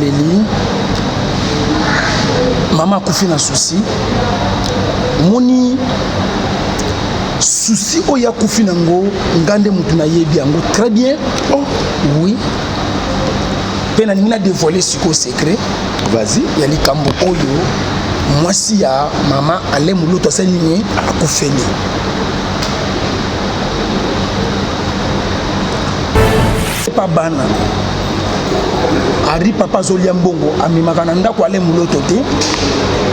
Leli maman akufi na souci moni souci oya akufi nango ngande mutu na yebi yango très bien. Oh oui pena ningina dévoiler siko secret. Vas-y ya likambo oyo mwasi ya mama ale muluto asenini akufeli. Pas bana ari papa zolia mbongo amimaka na ndako ale muloto te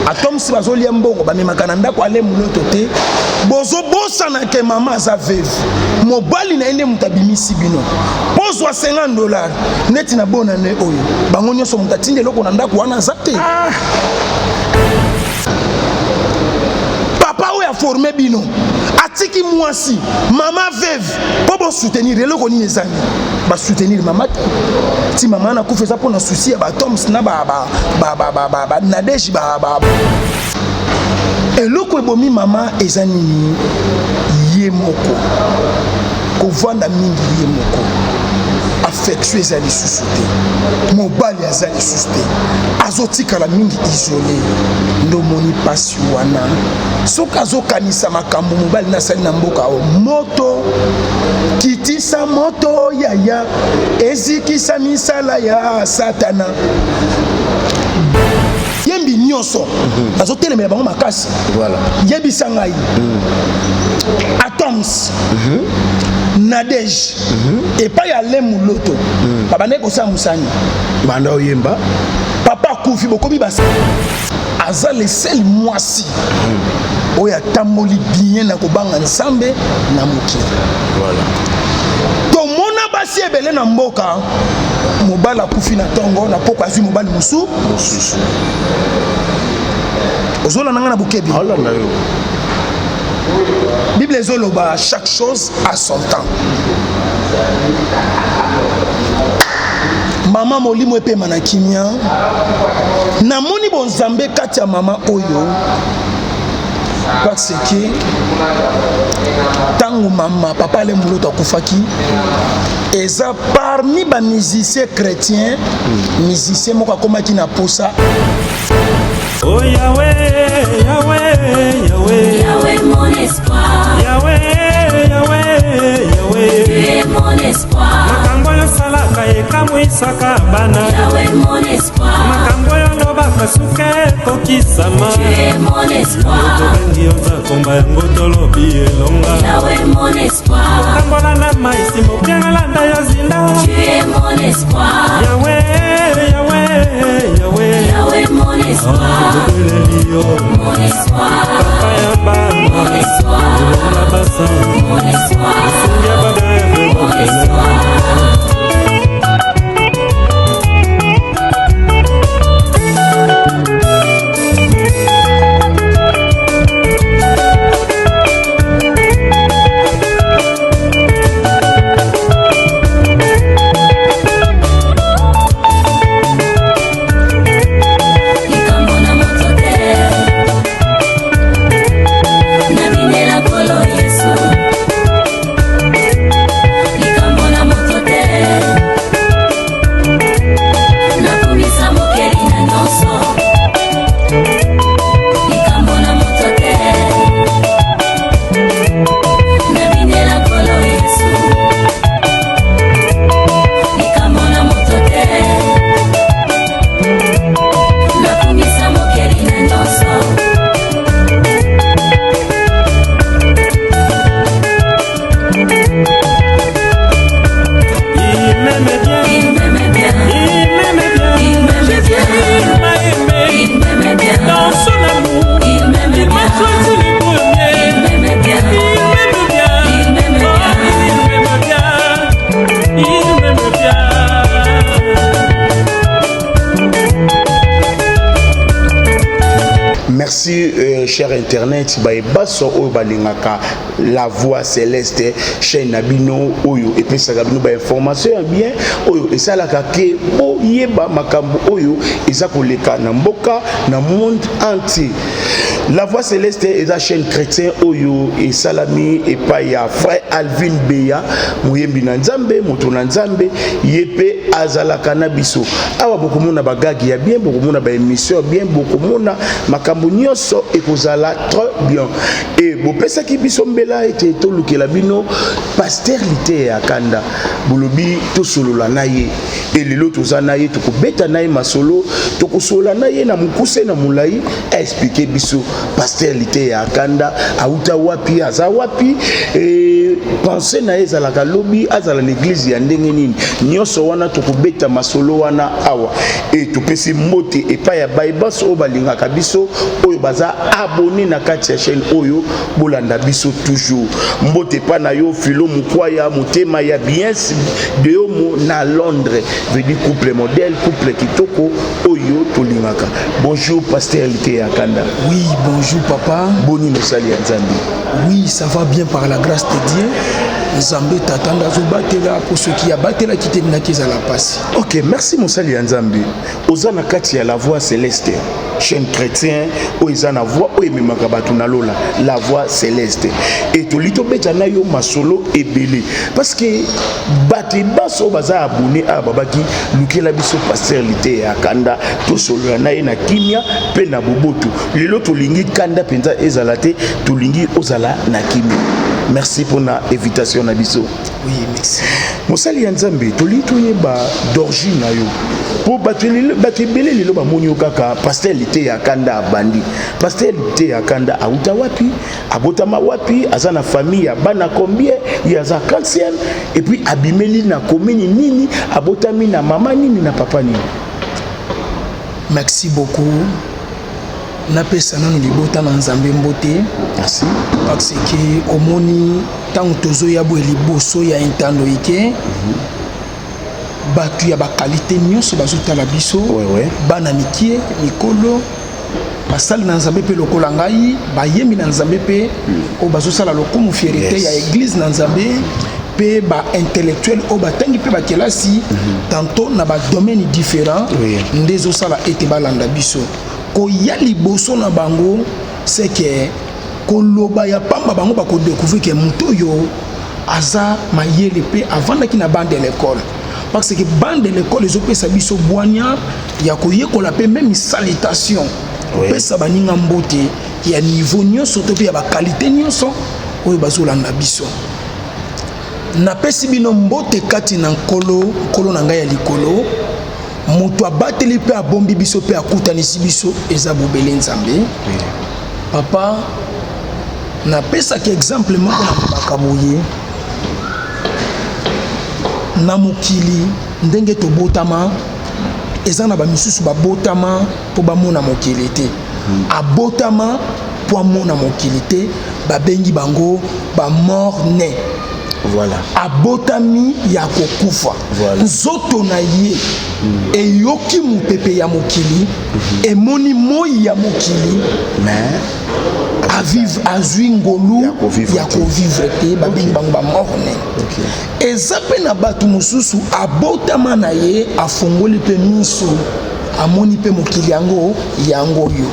atomsi bazolia mbongo bamimaka na ndako ale muloto te bozo bosana ke mama aza veuve mobali na ende mutabimisi bino pozwa $50 neti na bona ne oyo bango nyonso mutatinde loko na ndako wana aza te. Papa oyo formé bino atiki mwasi mama veuve po bo soutenir eloko nini ezangi ba soutenir mama ti mama na kufa eza po na souci ya ba toms na ba nadeji ba eloko ebomi mama eza nini ye moko kovanda mingi ye moko affection ezali lisusu te mobali azali lisusu te azotikala mingi isolé ndomoni pasi wana soki azokanisa makambo mobali nasali na mboka o moto kitisa moto yaya ezikisa misala ya satana yembi nyonso azotelemela bango makasi. Voilà yebisa ngai atoms Nadej et pas y aller muloto papa neko sa musani banda oyemba papa kufi bokomi basa aza le seul mwasi oya tamboli bien na kobanga nsambe na mokili. Voilà to mona basi ebele na mboka mobala kufi na tongo na poko azwi mobali musu ozola nanga na bukebi. Allah na yo Bible ezoloba chaque chose a son temps. Mama molimo epe manakimia na moni bonzambe kati ya mama oyo parce que tango mama papa le muloto akufaki eza parmi ba musiciens chrétiens musicien moko akomaki na posa. Oh Yahweh, Yahweh, Yahweh, Yahweh mon espoir, Yahweh, Yahweh, Yahweh, tu es mon espoir, makambo yo salaka ekamwisaka bana, Yahweh mon espoir, makambo yo lobaka suke kokisama, tu es mon espoir, tobengi oza komba yango tolobi elonga, Yahweh mon espoir, makambola na maisi mopiangalanda yo zinda, tu es mon espoir, Yahweh, Yahweh, Yahweh, Yahweh mon espoir, mon espoir, papa ya bana, mon espoir, la basa, mon espoir, sungia bagaye mon espoir. merci cher internet baso oyo balingaka la voix céleste chaîne nabino oyo epesaka bino ba information ya bien oyo esalaka ke boyeba makambo oyo eza koleka na mboka na monde entier. La voix céleste est la chaîne chrétien oyo et salami et paya frère Alvin Beya muyembi na nzambe moto na nzambe yepe azala kanabiso awa bokomona bagagi ya bien bokomona ba émission bien bokomona makambo nyonso ekozala très bien et bopesa ki biso mbela ete tolukela bino pasteur Lité ya Kanda bolobi to solola naye et lelo tozana ye tokobeta naye masolo tokosola naye na mukuse na mulai expliquer biso pasteur Lité ya Kanda auta wapi aza wapi et penser na ezalaka lobi azala l'église ya ndenge nini nyonso wana tokobeta masolo wana awa et topesi mbote epa ya baibas o balingaka biso oyo baza abonné na kati ya chaîne oyo bolanda biso toujours mbote pa na yo filo mukwaya motema ya bien de homo na Londres veut dire couple modèle couple kitoko oyo tolingaka. Bonjour pasteur Lité ya Kanda. Oui, bonjour papa. Boni mosali ya Nzambe. Oui, ça va bien par la grâce de Dieu. Nzambe tatanda zobatela pour ceux qui abatela qui te nakiza la passe. OK, merci mosali ya Nzambe. Ozana kati ya la voix céleste. Chaîne chrétien oizana voix oyememaka bato na lola la voix céleste. Et tolito betana yo masolo ebele parce que bato baso baza abonné a babaki lukela biso pasteur Lité ya Kanda to solo na ye na kimia pe na bobotu. Lelo tolingi Kanda penza ezala te tolingi ozala na kimia. Merci pour la invitation na biso. Oui, merci. Mosali ya Nzambe tolito yeba d'origine na yo. Po batebele lelo ba monyo kaka pasteur Lité ya Kanda abandi. Pasteur Lité ya Kanda auta wapi? Abotama wapi? Azana famille ya bana combien? Ya za kansienne et puis abimeli na komini nini? Abotami na mama nini na papa nini? Merci beaucoup. Napesa nanu libota na Nzambe mbote. Merci. Parce que omoni tango tozo ya bo liboso ya intando ike. Batu ya ba qualité nyonso bazotala biso. Ouais. Bana mikie mikolo basali na Nzambe pe lokola ngai bayemi na Nzambe pe o bazosala lokumu fierté ya église na Nzambe pe ba intellectuel o batangi pe ba kelasi tantôt na ba domaine différent ndezo sala ete balanda biso ko ya liboso na bango c'est que koloba ya pamba bango ba ko découvrir que muto yo aza mayele pe avant na kina bande de l'école parce que bande de l'école les opesa biso boanya ya koyekola pe même salutation pesa baninga mbote ya niveau nyonso to pe ya ba qualité nyonso oyo bazolanda biso na pesi bino mbote kati na nkolo na ngai ya likolo moto abateli pe abombi biso pe akutanisi biso eza bobele Nzambe. Papa na pesa ki exemple moko na makaboye na mokili ndenge tobotama eza na ba misusu babotama po bamona mokili te abotama po amona mokili te babengi bango ba mort né. Voilà. Abotami ya kokufa. Voilà. Nzoto na ye eyoki mupepe ya mokili emoni moi ya mokili mais avive azwi ngolu ya kovivre te babengi bango ba morne. Eza pe na bato mosusu abotama na ye afongoli pe miso amoni pe mokili yango yo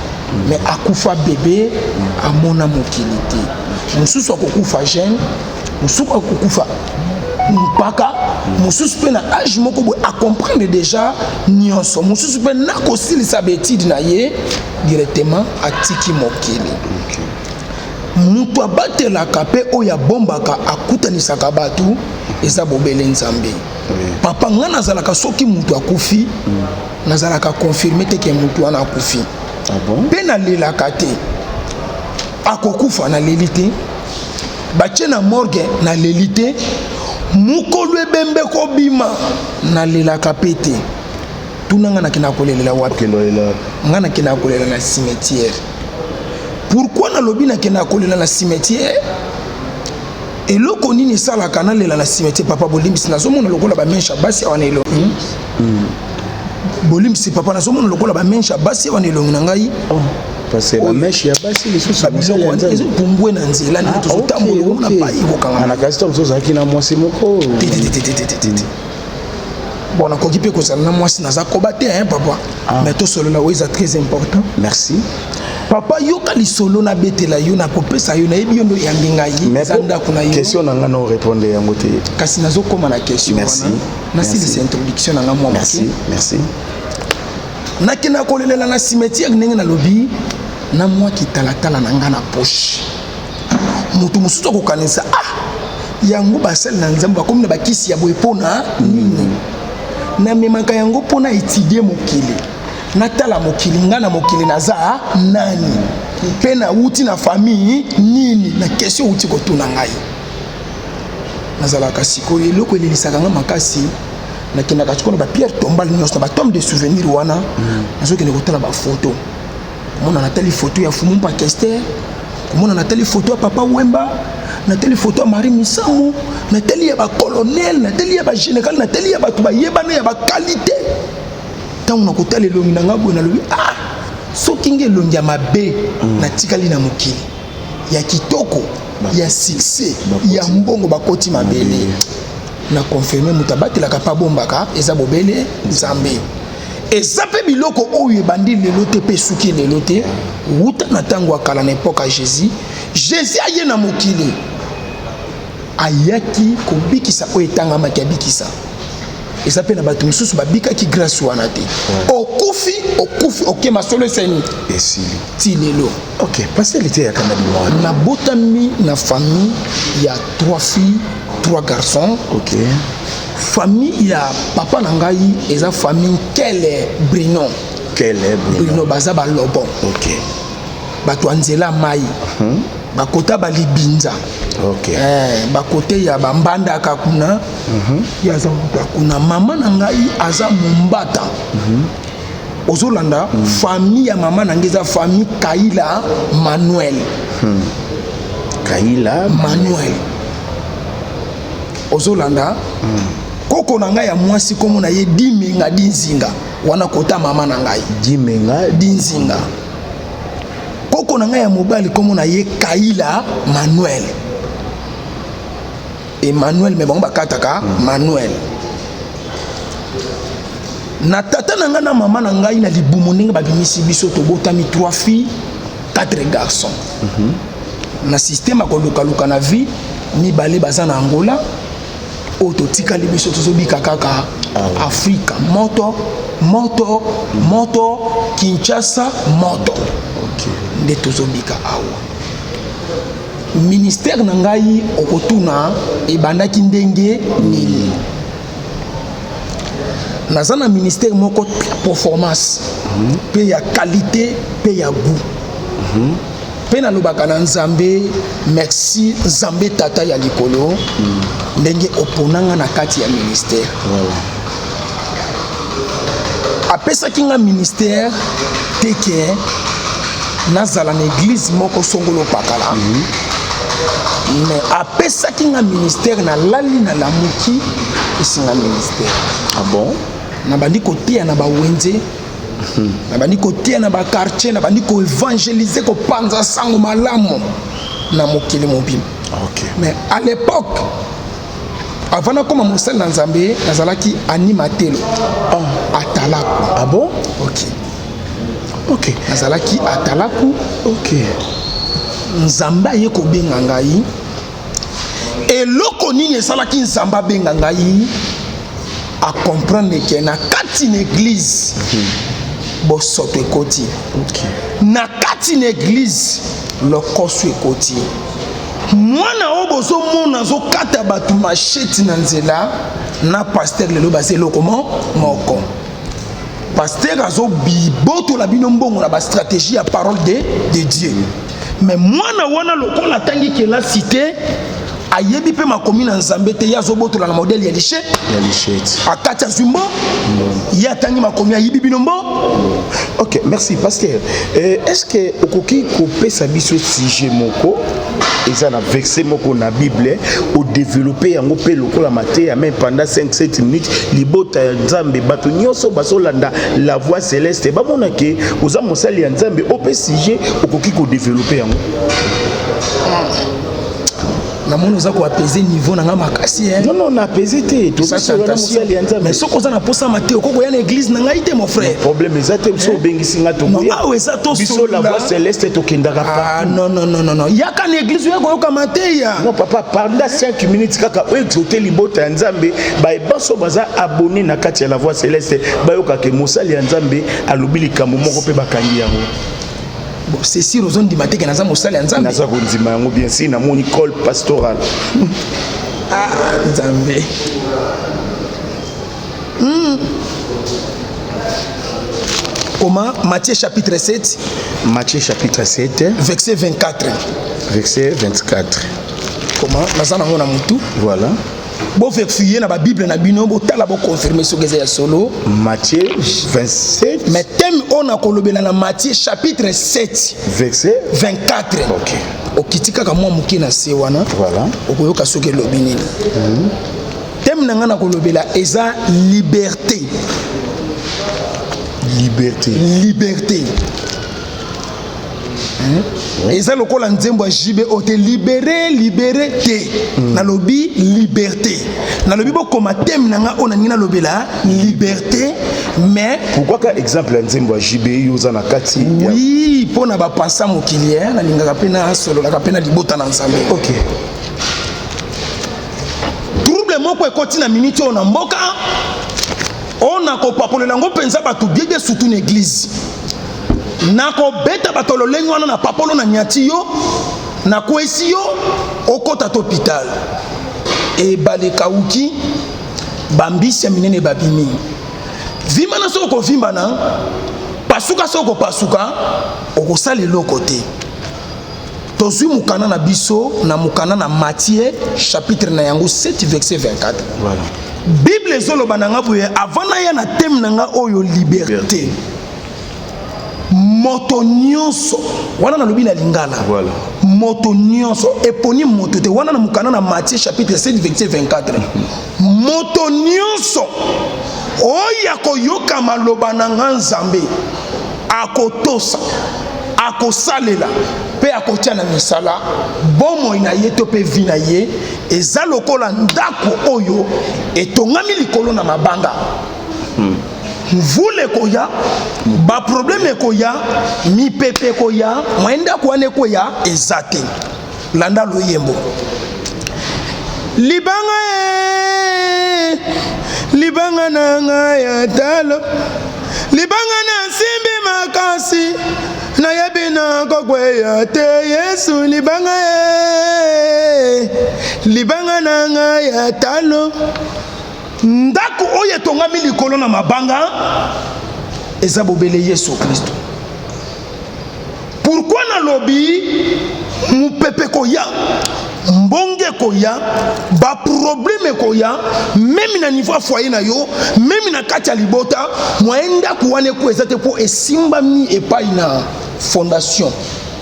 mais akufa bébé amona mokili te mosusu akokufa jeune mosusu akokufa mpaka mosusu pe na âge moko boye a comprendre déjà nyonso mosusu pe na kosilisa betide na ye directement atiki mokili. Mutu abatelaka pe oyo abombaka akutanisaka bato eza bobele Nzambe. Papa nga nazalaka soki mutu akufi nazalaka confirme te ke mutu wana akufi. Pe nalelaka te akokufa na leli te batie na morgue na leli te mukolo ebembe kobima nalelaka pe te tuna nga nakenda kolelela wapi nga nakenda kolela na cimetière. Pourquoi nalobi nakenda kolela na cimetière eloko nini esalaka nalela na cimetière papa bolimbisi nazomona lokola bamensha basi awana elongi bolimbisi papa nazomona lokola bamensha basi awana elongi na ngai parce que la mèche ya basi les sous babiloko wana ezopumbwe na nzela nde tozotambola omona bayi kokanga na kasi to ozozalaki na mwasi moko bon nakoki mpe kozala na mwasi naza koba te papa mais tosolola oyo eza très important. Merci papa yoka lisolo nabetela yo nakopesa yo nayebi yo ndo yangi ngai eza ndako na yo. question na nga na orépondre yango te kasi nazokóma na question wana nasilisa introduction na nga mwa moke. Merci nakenda kolelela na cimetière ndenge nalobi na mwa kitalatala na nga na poche moto mosusu akokanisa yango basali na nzambe bakomi na bakisi ya boye mpona nini namemaka yango mpona étudie mokili natala mokili nga na mokili naza nani mpe nauti na famille nini na question outi kotuna ngai nazalaka sikoyo eloko elelisaka nga makasi nakendaka tikona bapierre tombale nyonso na batome de souvenir wana nazokende kotala bafoto komona natali foto ya fumu mpa kester komona natali foto ya papa wemba natali foto ya Marie Misango natali ya bacolonel natali ya bagénéral natali ya bato bayebana ya bakalite ntango nakotala elongi na nga boye nalobi soki nge elongi ya mabe natikali na mokili ya kitoko ya succès ya mbongo bakoti mabele na confirme moto abatelaka pa bombaka eza bobele nzambe eza mpe biloko oyo ebandi lelo te mpe suki lelo te wuta na ntango akala na epoke ya jésus aye na mokili ayaki kobikisa oyo etangamaki abikisa eza mpe na bato mosusu babikaki grâce wana te okufi okema solo eseni esili ti lelo. ok pasalité ya kana bimwa nabotami na famille ya 3 filles 3 garçons. Ok. Famille ya papa na ngai eza famille Kele Brino. Brino baza balobo. Ok. Bato anzela mai. Bakota balibinza. Ok. Bakote ya bambanda kakuna. Ya za kuna mama na ngai aza Mumbata. Ozolanda famille ya mama na ngai eza famille Kaila Manuel. Kaila Manuel. Ozolanda koko na ngai ya mwasi komo na ye Dimenga Dinzinga wana kota mama na ngai Dimenga Dinzinga. Koko na ngai ya mobali komo na ye Kaila Manuel Emmanuel me bango bakataka Manuel. Na tata na ngai na mama na ngai na libumu ndenge babimisi biso tobotami 3 filles 4 garçons. Na système akoluka na vie mibale baza na Angola oto tikali biso tozobika kaka Afrika moto Kinshasa moto. Ok. Nde tozobika awa ministère na ngai okotuna ebandaki ndenge nini. Naza na ministère moko performance pe ya qualité pe ya goût. Pe nalobaka na Nzambe merci Nzambe tata ya likolo ndenge oponanga na kati ya ministère. Apesaki nga ministère teke nazala na église moko songolo pakala. Mais apesaki nga ministère na lali na lamuki esinga ministère. Ah bon? Nabandi kotia na bawenze nabandi kotia na bakartier nabandi ko évangéliser ko panza sango malamu na mokili mobile. Ok. Mais à l'époque avant na koma mosali na Nzambe nazalaki animateur atalaku. Ah bon? Ok. Ok. Nazalaki atalaku. Ok. Nzamba ye ko benga ngai eloko nini esalaki Nzamba benga ngai a comprendre que na kati na église bosoto ekoti. Ok. Na kati na église lokoso ekoti. Mwana o bozomona zokata bato machete na nzela na pasteur lelo bazelo moko. Pasteur azo biboto la bino mbongo na ba stratégie ya parole de Dieu. Mais mwana wana lokola tangi ke la cité ayebi pe makomi na nzambe te ya zobotola na modèle ya lishe ya lichette akati azwimbo ya tangi makomi ayibi binombo. ok merci pasteur est-ce que okoki kopesa biso sujet moko eza na verset moko na bible o développer yango pe lokola mateya même pendant 5-7 minutes libota ya nzambe bato nyonso bazolanda la voix céleste bamona ke oza mosali ya nzambe ope sujet okoki ko développer yango na moni oza ko apaiser niveau na nga makasi non na apaiser te to ça mosali ya nzambe mais soko oza na posa mate okoko ya na église na ngai te mon frère problème eza te so bengisi nga to ah eza to biso la voix céleste to kendaka pas non yaka na église ya koyoka mateya non papa pendant 5 minutes kaka exauter libota ya nzambe baebanso baza abonné na kati ya la voix céleste bayoka ke mosali ya nzambe alobi likambo moko pe bakangi yango. Bon, c'est sûr aux zones du matin que nous avons salé ensemble. Nous avons dit que bien sûr, nous avons une école pastorale. Ah, Nzambe. Comment Matthieu chapitre 7. Matthieu chapitre 7. Verset 24. Verset 24. Comment Nazana ngona mutu. Voilà. Bon vérifier na ba Bible na bino bo tala bo confirmer ce que c'est solo. Matthieu 27. Mais thème on a kolobela na Matthieu chapitre 7 verset 24. OK. Okitika ka mwa muki na se wana. Voilà. Okoyoka soke lobi nini. Thème na ngana kolobela eza liberté. Liberté. Eza lokola nzembo ya jibe o te libéré te na lobi liberté na lobi bokoma thème na nga ona ngina lobela liberté mais pourquoi ka exemple ya nzembo ya jibe yoza na kati oui pona ba pensa mokilier na lingaka pena solo la pena libota na nzambe. OK trouble moko ekoti na minute ona mboka ona ko papolela ngo penza batu biebe surtout na église nako beta batolo lengi wana na papolo na nyati yo na kwesi yo okota to hôpital e baleka uki bambisi ya minene babimi vimba na soko vimba na pasuka soko pasuka okosala eloko te tozwi mukana na biso na mukana na Matthieu chapitre na yango 7 verset 24. Voilà. Bible ezoloba na nga boye avant na ya na thème na nga oyo liberté. Moto nyonso wana na lobi na lingala. Voilà. Moto nyonso eponi moto te wana na mukana na Matthieu chapitre 7 verset 24. Moto nyonso oya koyoka maloba na nga Nzambe akotosa akosalela pe akotia na misala bomo ina ye to pe vina ye eza lokola ndako oyo etongami likolo na mabanga. Mvule koya ba problème koya mi pepe koya mwenda kwane koya ezate landa loyembo libanga nanga ya talo libanga na simbi makasi na yebina kokweya te Yesu libanga nanga ya talo ndako oyo tongami likolo na mabanga eza bobele Yesu Kristo. Pourquoi na lobi mupepe koya mbonge koya ba problème koya même na niveau foyer na yo même na kati ya libota mwenda kuwane ko ezate po esimbami epai na fondation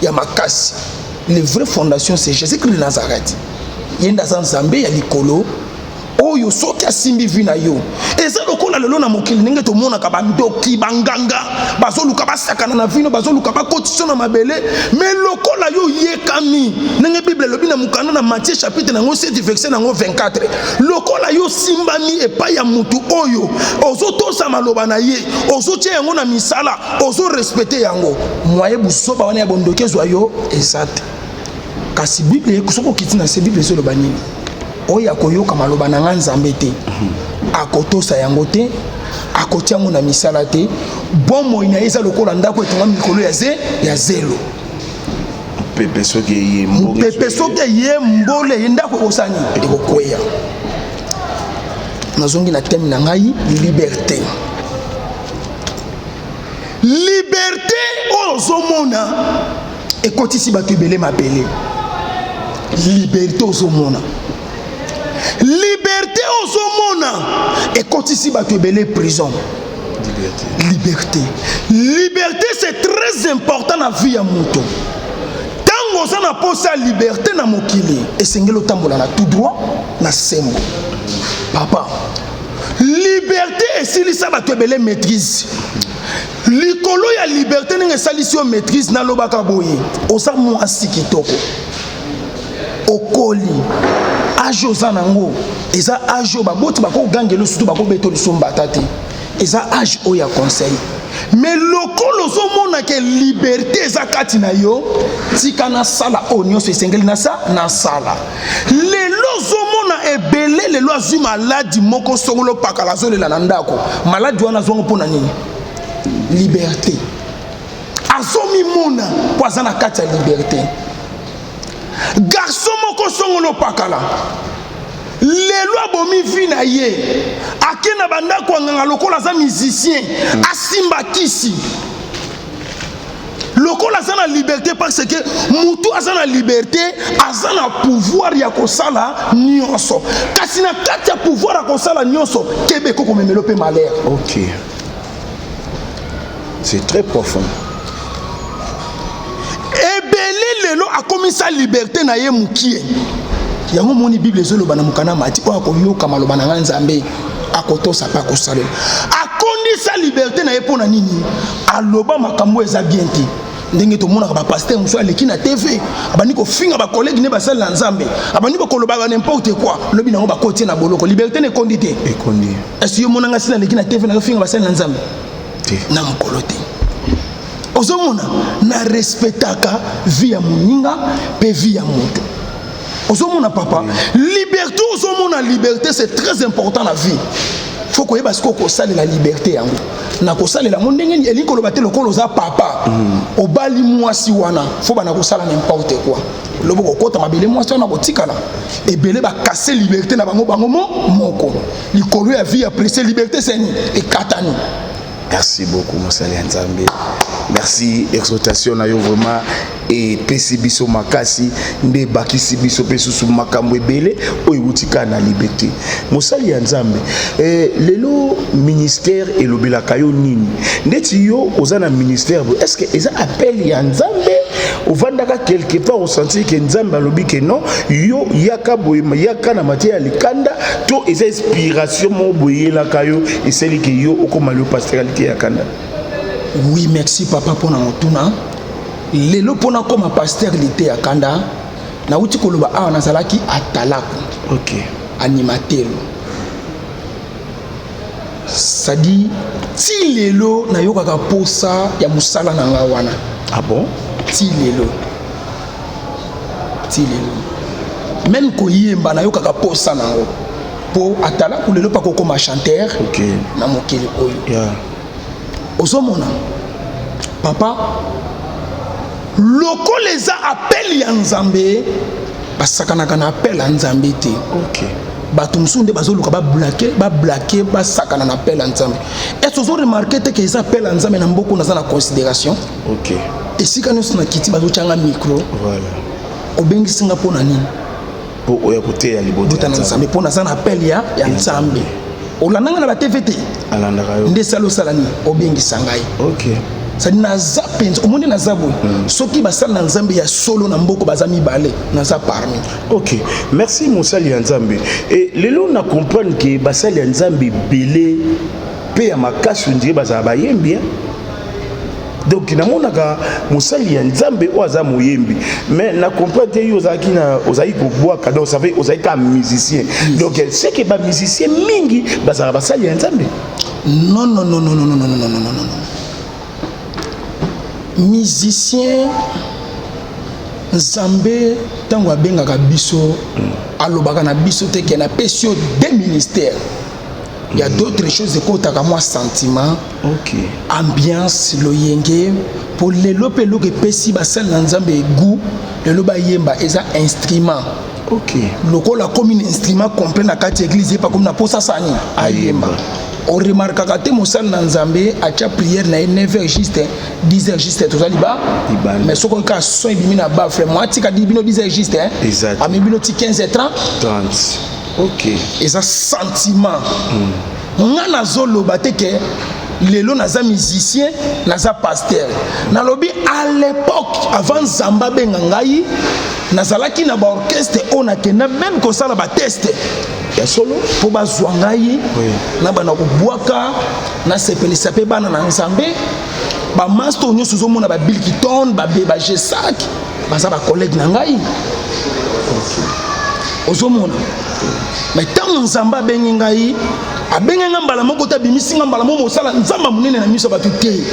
ya makasi. Les vraies fondations c'est Jésus-Christ de Nazareth. Yenda za Nzambe ya likolo oyo soki asimbi vi na yo eza lokola lelo na mokili ndenge tomona ka bandoki banganga bazoluka basakana na vino bazoluka bakotisa na mabele mais lokola yo yekami ndenge Bible lobi na mukana na Matthieu chapitre nango 7 verset nango 24 lokola yo simbami epai ya mutu oyo ozotosa maloba na ye ozotia yango na misala ozo respecter yango moye busoba wana ya bondokezwa yo ezate kasi Bible kusoko kitina se Bible zo loba nini oya koyoka maloba na Nzambe te akotosa yango te akotiango na misala te bomo ina eza lokola ndako etonga mikolo ya zelo pepe soki ye mbole ndako ekosani ekokweya. Nazongi na thème na ngai liberté ozomona ekotisi bato ebele mabele liberté ozomona liberté ozomona ekotisi bato ebele prison. Liberté c'est très important na vie ya moto. Tango oza na posa ya liberté na mokili esengeli otambola na tout droit na sembo. Papa, liberté esilisa bato ebele maîtrise. Likolo ya liberté ndenge esalisi yo maîtrise nalobaka boye oza mwasi kitoko okoli age oza nango eza age oyo baboti bakogangela surtout bakobeto lisomba ata te eza age oyo ya conseil. Mais lokolo ozomona ke liberté eza kati na yo tika nasala oyo nyonso esengeli nasala. Lelo ozomona ebele lelo azwi maladi moko songolo pakala azolela na ndako maladi wana azongo mpona nini? Liberté. Azomi mona po aza na kati ya liberté. Garçon moko songolo pakala lelo abomi vi na ye ake na bandako anganga lokola aza musicien asimba kisi lokola aza na liberté parce que mutu aza na liberté aza na pouvoir ya kosala nyonso kasi na kati ya pouvoir ya kosala nyonso kebe kokomemelo mpe malheur. Ok, c'est très profond. Ebele lelo akomisa liberté na ye mukie yango moni Bible ezoloba na mukana mati oyo akoyoka maloba na Nzambe akotosa pa kosalela akondisa liberté na ye mpona nini aloba makambo eza bien te ndenge tomonaka bapaster mosu aleki na TV abandi kofinga bakolegi ne basalela Nzambe abandi bakoloba n'importe quoi lobi nango bakotie na boloko liberté ne kondi te ekondi. Est-ce que monanga sina leki na TV na finga basalela Nzambe te na mokolo te ozomona na respectaka vie ya moninga pe vie ya moto. Ozomona papa, liberté ozomona liberté c'est très important la vie. Faut que parce que ça la liberté yango. Na ko sala la mondenge eliko lobate lokolo za papa. Obali mwasi wana, faut bana ko sala n'importe quoi. Loboko kota mabele mwasi wana botikala. Ebele ba casser liberté na bango moko. Likolo ya vie après c'est liberté c'est ni et katani. Merci beaucoup Mosali Nzambe. Merci exhortation na yo vraiment et pesi biso makasi nde bakisi biso pesusu makambo ebele oyo utika na liberté. Mosali Nzambe lelo ministère elobelaka yo nini ndeti yo ozana ministère est-ce que eza appel ya Nzambe ovandaka quelque part au sentir que Nzambe alobi que non yo yaka boyema yaka na matière likanda to eza inspiration mo boyela kayo eseli que yo okoma le pastoralité ya kanda. Oui, merci papa pour na motuna. Lelo pona comme pasteur l'été à Kanda. Na uti koloba awa nazalaki atalaku. OK. Animateur. Ça dit ti lelo na yokaka posa ya musala na nga wana. Ah bon? Ti lelo. Même ko yemba na yokaka posa na ngo. Po atalaku lelo pa ko comme chanteur. OK. Na mokili oyo. Yeah. Ozomona papa loko les appel ya Nzambe basakanaka na appel ya Nzambe te. OK. Bato musunde bazoluka ba blaquer basakana na appel ya Nzambe. Est-ce que vous remarquez que les appels ya Nzambe na mboko na considération? OK. Et si quand on a kiti bazochanga micro voilà obengi singa pona nini po oya kote ya libote ya Nzambe pona za na appel ya Nzambe olandanga na ba TVT alandaka yo nde salo salani obengi sangai. OK. Sadi naza penza omonde naza boy soki basala na Nzambe ya solo na mboko bazami balé naza parmi. OK, merci Mosali Nzambe. Et lelo na comprendre que basali Nzambe belé pe ya makasi ndire bazala bayembi. Donc na monaka Mosali Nzambe oza moyembi mais na comprendre yo ozaki na ozaki ko bois cadeau ça fait ozaki ka musicien. Donc c'est que ba musicien mingi bazala basali Nzambe. Non. Musicien Nzambe tango abengaka biso alobaka na biso te ke na pesio des ministères. Il y a d'autres choses ekotaka moi sentiment. OK. Ambiance loyenge pour les lopelo ke pesi basal na Nzambe goût le loba yemba eza instrument. OK. Lokola comme un instrument complet na kati église pas comme na posa sani ayemba. On remarque que Mosal Nzambe a déjà prière na 9h juste 10h juste tout ça liba mais ce qu'on a son bimi na ba frère moi tika di bino 10h juste exact a mi bino ti 15h30 30 Ok. eza sentiment nga nazoloba te ke lelo naza musicien naza pasteur nalobi à l'époque avant nzamba benga ngai nazalaki na baorchestre oyo nakenda même kosala bateste ya solo mpo bazwa ngai na bana kobwaka nasepelisa mpe bana na nzambe bamaster nyonso ozomona babilkiton bagesak baza bacollègue na ngai ozomona mais ntango nzambe abengi ngai abenga mbala moko ta bimisinga mbala moko mosala nzamba munene na miso bato te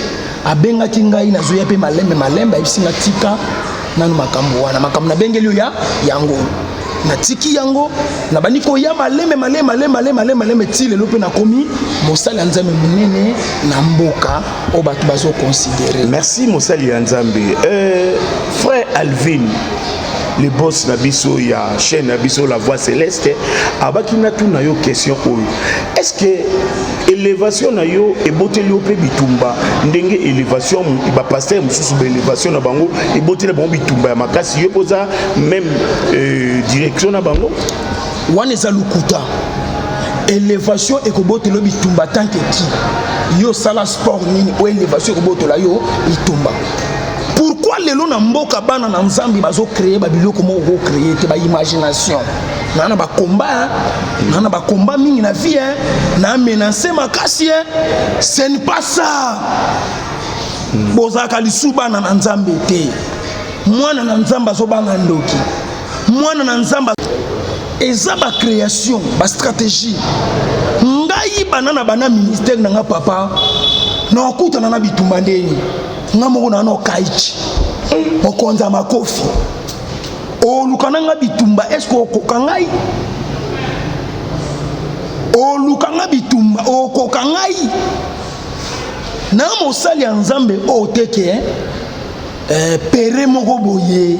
abengaki ngai nazoya mpe malembe ayebisinga tika nanu makambo wana makambo nabengeli oyo ya yango natiki yango nabandi koya malembe ti lelo mpe nakomi mosali ya nzambe munene na mboka oyo bato bazoconsidere. Merci mosali ya nzambe. Frère Alvin, le boss na biso ya chaîne na biso La Voix Céleste, abaki na tout na yo question oyo. Est-ce que élévation na yo eboteli yo pe bitumba ndenge élévation ba pasteur mususu ba élévation na bango eboteli bango bitumba ya makasi yo poza même direction na bango wana eza lukuta élévation ekobotela bitumba tant que ki yo sala sport nini o élévation ekobotela yo bitumba. Pourquoi lelo na mboka bana na nzambi bazo créer ba biloko moko créer te ba imagination nana ba combat mingi na vie na menacer makasi ce n'est pas ça bozaka lisu bana na nzambe te mwana na nzamba zo banga ndoki mwana na nzamba eza ba création ba stratégie ngai bana bana ministère na nga papa na okutana na bitumba ndeni nga moko na no kaichi okonza makofi olukananga bitumba esko okoka ngai olukanga bitumba okoka ngai na mosali ya nzambe oteke pere moko boye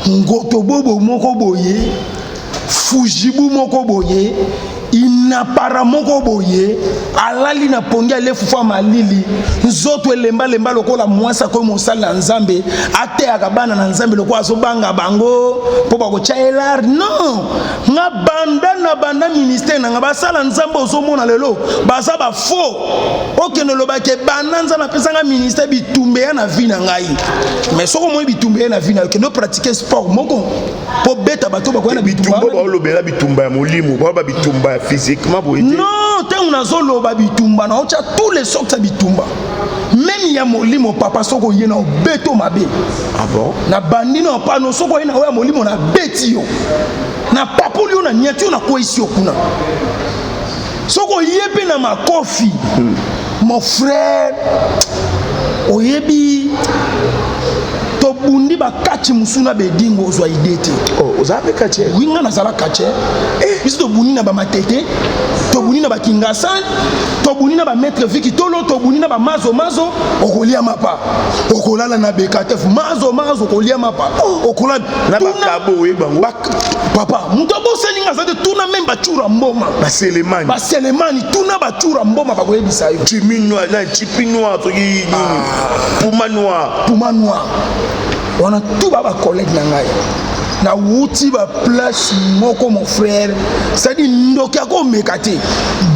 ngoto bobo moko boye fujibu moko boye inapara moko boye alali na pongi alefufa malili nzoto elemba lokola mwasa ko mosala na nzambe ateaka bana na nzambe lokola azobanga bango po bakotya elar non nga banda ministère na nga basala nzambe ozomona lelo baza bafo okende lobake banda nzambe apesanga ministère bitumbe ya na vi na ngai mais soko moi bitumbe ya na vi na okende pratiquer sport moko po beta bato bakoya na bitumba olobela bitumba ya molimo ba bitumba physiquement pour aider. Non, tant na zolo ba bitumba na ocha tous les sortes de bitumba. Même ya molimo papa soko yena beto mabe. Ah bon? Na bandino pa no soko yena oya molimo na betio. Na papulio na nyatio na ko isi okuna. Soko yepe na makofi. Mon frère oyebi to bundi ba kachi musuna bedingo ozwa idete. Oh, ozabe kache. Winga na zala kache. Biso to bundi na ba matete, to bundi na ba kingasan, to bundi na ba maître viki tolo, to bundi na ba mazo okolia mapa. Okolala na bekatef mazo okolia mapa. Okola na ba kabo we bango. Papa, muto bo seninga za de tuna même ba chura mboma. Ba selemani tuna ba chura mboma ba koyebisa yo. Chiminwa na chipinwa to yi puma noir. On a tout baba collègue na ngai na wuti ba place moko mon frère ça dit ndoki ako mekate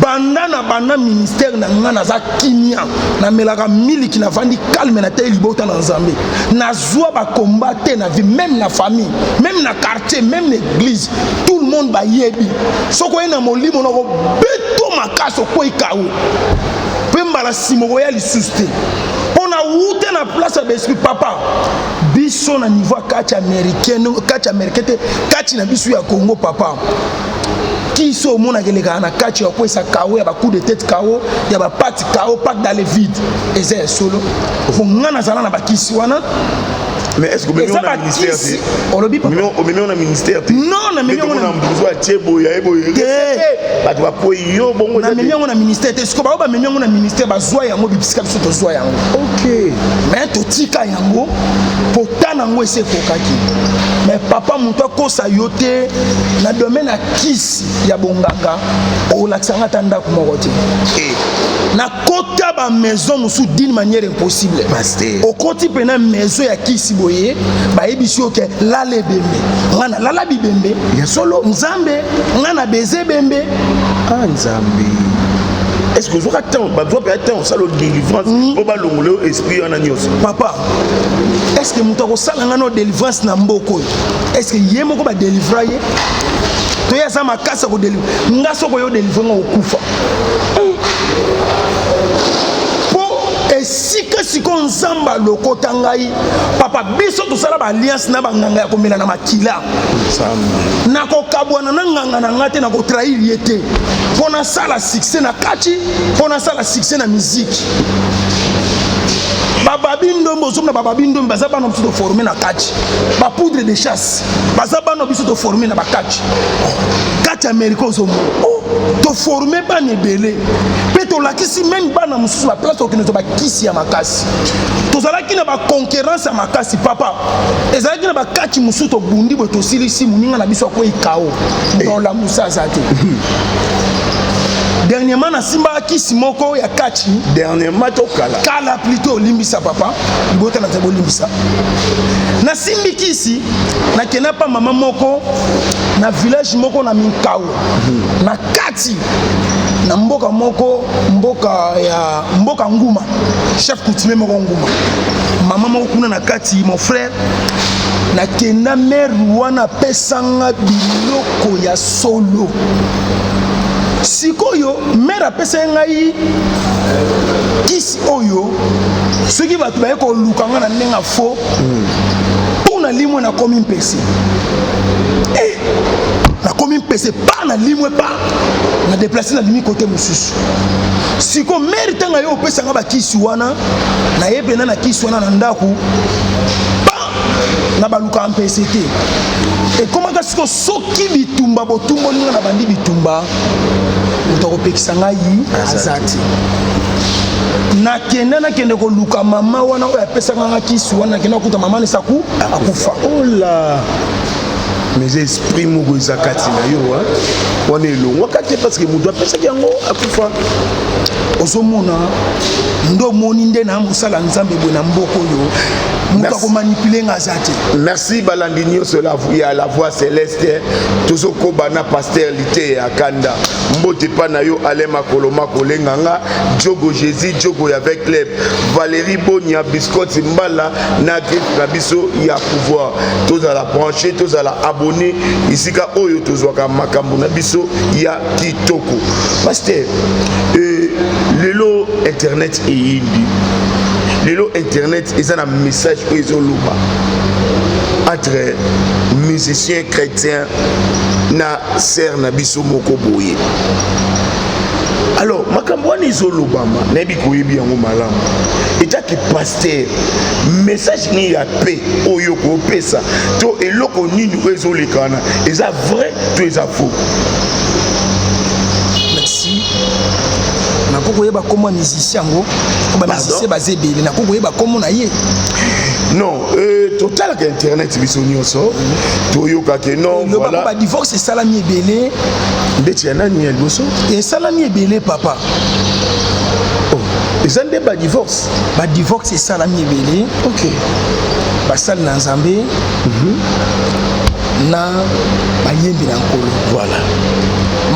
banda ministère na nga na za kimia na melaka miliki na vandi calme na te libota na nzambe na zwa ba combattre na vie même na famille même na quartier même l'église tout le monde ba yebi soko ena molimo na ko beto makaso ko ikawo pemba la simoko ya lisuste on a wuté na place à l'esprit papa biso na niveau catch américain catch na biso ya Congo papa qui so mona keleka na catch ya ko sa kawo ya ba coup de tête kawo ya ba patte kawo patte dans le vide et c'est solo faut ngana zala na bakisi wana. Mais est-ce que on a ministère on a ministère non na mimi on a besoin tebo ya eboye ba doit po yo bongo na mimi on a ministère est-ce que ba mimi on a ministère ba zwa yango bibisika biso to zwa yango OK mais to tika yango potana ngo ese kokaki mais papa muto kosa yote na domaine a kisi ya bonganga o laksanga tanda ko moko te na kota ba maison musu d'une manière impossible. Pasteur. Au côté pena maison ya kisi boye ba ebisi oke lale bembe. Ngana lala bibembe Ya solo. nzambe ngana beze bembe. Ah nzambe. Est-ce que vous attendez, vous attendez au salon de délivrance, vous allez l'ongler esprit en agneau. Papa, est-ce que nous avons salon de délivrance na mboko? Est-ce que yemo ko ba délivrer? To ya sama kasa ko délivrer. Ngaso ko yo délivrer ngo kufa. Esika siko nzamba lokota ngai papa biso to sala ba alliance na banganga ya komela na makila na ko kabwana na nganga na ngate na ko trahir yete pona sala succès na kati pona sala succès na musique baba bindombo somna baba bindombo bazaba no biso to former na kati ba poudre de chasse bazaba no biso to former na bakati kati America ozomo to former ba nebele peto lakisi même bana mususu la place okino to ba kisi ya makasi to zalaki na ba concurrence ya makasi papa ezalaki na ba kati mususu to bundi bo to silisi muninga na biso ko ikao dans la musasa te. Dernièrement na simba kisi moko ya kati Dernièrement to kala plutôt limbisa papa bota na tebo limbisa na simbi kisi na kenapa mama moko na village moko na Minkao na kati na mboka moko mboka nguma chef coutumier moko nguma mama moko kuna na kati mon frère na kenda mère wana pesanga biloko ya solo sikoyo mère apesa ngai kisi oyo soki bato baye koluka nga na ndenga fo mpona limwe na komi mpese na komi mpese pa na limwe pa na déplace na limi kote mosusu siko mère tanga yo opesa nga bakisi wana na yebena na kisi wana na ndako pa na baluka mpese te ekomaka siko soki bitumba botumba olinga na bandi bitumba utokopekisa ngai azati nakende koluka mama wana oyo apesaka nga kisi wana nakende kuta mama nesaku akufa. Oh là, mes esprits moko eza kati na yo wana elongwa kati parce que moto apesaki yango akufa. Ozomona ndo moni nde na mosala nzambe boye na mboko oyo moto akomanipule nga aza te. Merci balandi nyonso ya la voix céleste tozokoba na pasteur lite ya kanda mbote pa na yo alema koloma kolenganga jogo Jésus jogo ya avec club Valérie Bonia biscotte mbala na griffe na biso ya pouvoir tozala branché tozala abonné isika oyo tozwaka makambo na biso ya kitoko. Pasteur lelo internet eyindi lelo internet eza na message oyo ezoloba entre musicien chrétien na sœur na biso moko boye. Alors makambo wana ezolobama nayebi koyebi yango malamu etaki pasteur message nini ya paix oyo kopesa to eloko nini oyo ezolekana eza vrai to eza faux? Merci. Nakoko yeba komo musicien ngo ba musicien bazebele nakoko yeba komo na ye. Non, total que internet biso nyonso toyoka ke non le voilà ba divorce salami ebele ndeti ya nani ya liboso et salami ebele papa. oh ezande ba divorce salami ebele. OK basali na nzambe na bayembi na nkolo. Voilà,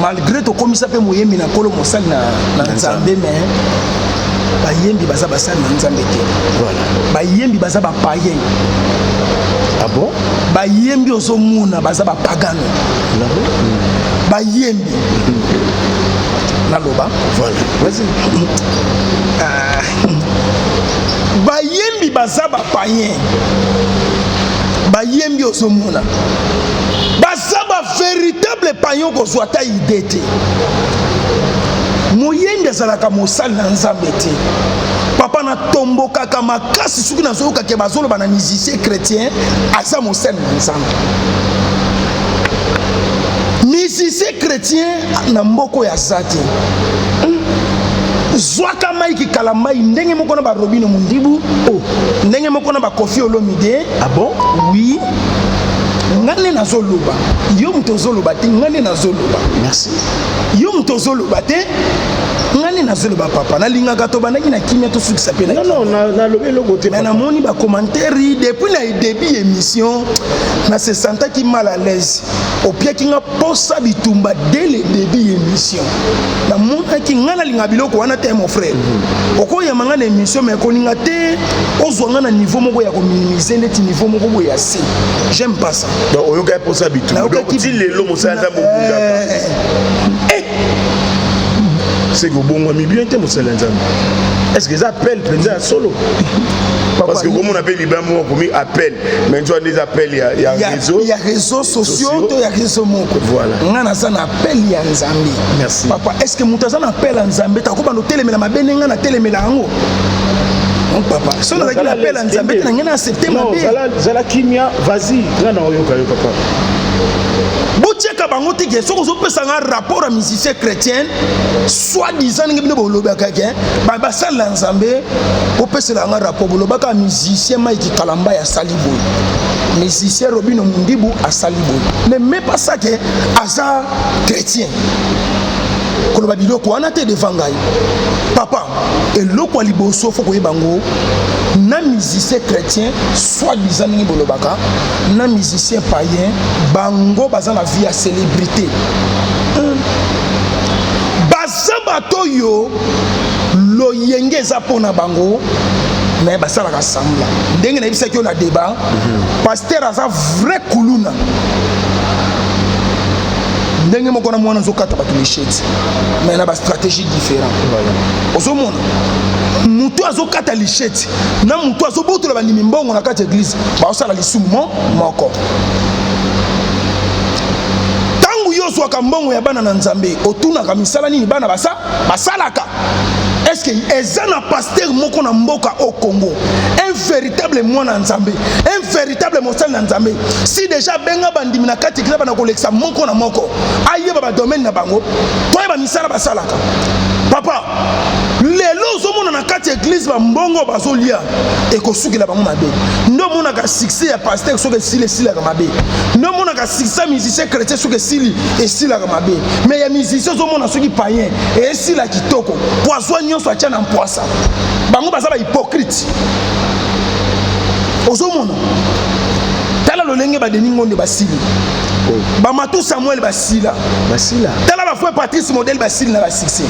malgré to komisa pe moyembi na nkolo mosali na nzambe mais bayembi baza basali na nzambe te. voilà. Bayembi baza ba païen. Ah bon? Bayembi ozomuna baza ba pagano. Là bon? Bayembi naloba. Voilà, vas-y. Bayembi baza ba païen. Bayembi ozomuna baza ba véritable païen ko zwata idée te. Moyembi azalaka mosali na nzambe te. Papa na tomboka kama kasi suki na zoka ke bazolo bana musicien chrétien aza mosali na nzambe. Musicien chrétien na mboko ya zati. Zwaka maiki kalamai ndenge moko na ba Robino Mundibu, ndenge moko na ba Koffi Olomide. Ah bon? Oui. ngane nazoloba yo muto zoloba te ngane nazoloba merci yo muto zoloba te ngane nazoloba papa nalingaka to banaki na kimia to sukisa pe non na lobe logo te mais na moni ba commentaire depuis na début émission na se sentaki mal à l'aise au pied ki nga posa bitumba dès le début émission na mona ki ngana linga biloko wana te mon frère okoya manga na émission mais ko linga te ozwanga na niveau moko ya ko minimiser net niveau moko boya assez j'aime pas ça donc oyoka posa bitumba donc ti lelo mosala mobunda c'est que bon ami bien te mosala nzambe est-ce que ça appelle penza solo parce que comme on appelle libamo comme appel mais tu as des appels il y a réseau il y a réseaux sociaux to ya réseau moko voilà ngana ça na appel ya nzambe merci papa est-ce que mutaza na appel nzambe ta ko ba no telemela mabenenga na telemela ngo non papa so na la appel nzambe na ngena accepter mabe zala kimia vas-y ngana oyoka yo papa botiaka bango te ke soko zopesa nga rapport à musicien chrétien soi-disant ngi bino bolobaka ke basala nzambe opesela nga rapport bolobaka musicien Mike Kalamba ya salibo musicien Robino Mundibu a salibo mais même pas ça que asa chrétien koloba biloko wana te devant ngai papa eloko liboso foko yebango na musicien chrétien soi-disant ngi bolobaka na musicien païen bango baza na vie à célébrité bazabato yo loyenge eza pona bango mais basalaka sambla ndenge na yebisaki yo na débat pasteur aza vrai kuluna ndenge moko na mwana zokata bato lichette mais na ba stratégie différente ozomona mutu azokata lichette na mutu azobotola bandimi mbongo na kati église baosala lisumu moko tangu yozwaka mbongo ya bana na nzambe otunaka misala nini bana basalaka est-ce que ezana pasteur moko na mboka au Congo un véritable mwana nzambe un véritable mosali na nzambe si déjà benga bandimi na kati kila bana kolekisa moko na moko ayeba ba domaine na bango toyeba misala basalaka papa lelo zomona na kati église ba mbongo bazolia ekosukela bango mabe ndo mona ka succès ya pasteur soke sili ka mabe ndo mona ka succès musicien chrétien soke sili ka mabe mais ya musicien zomona soki païen et sila kitoko poisson nyonso atia na mpoasa bango baza ba hypocrite ozomona tala lolenge ba Denis Ngonde basili Bamatou Samuel basila tala ba foi Patrice modèle basili na ba succès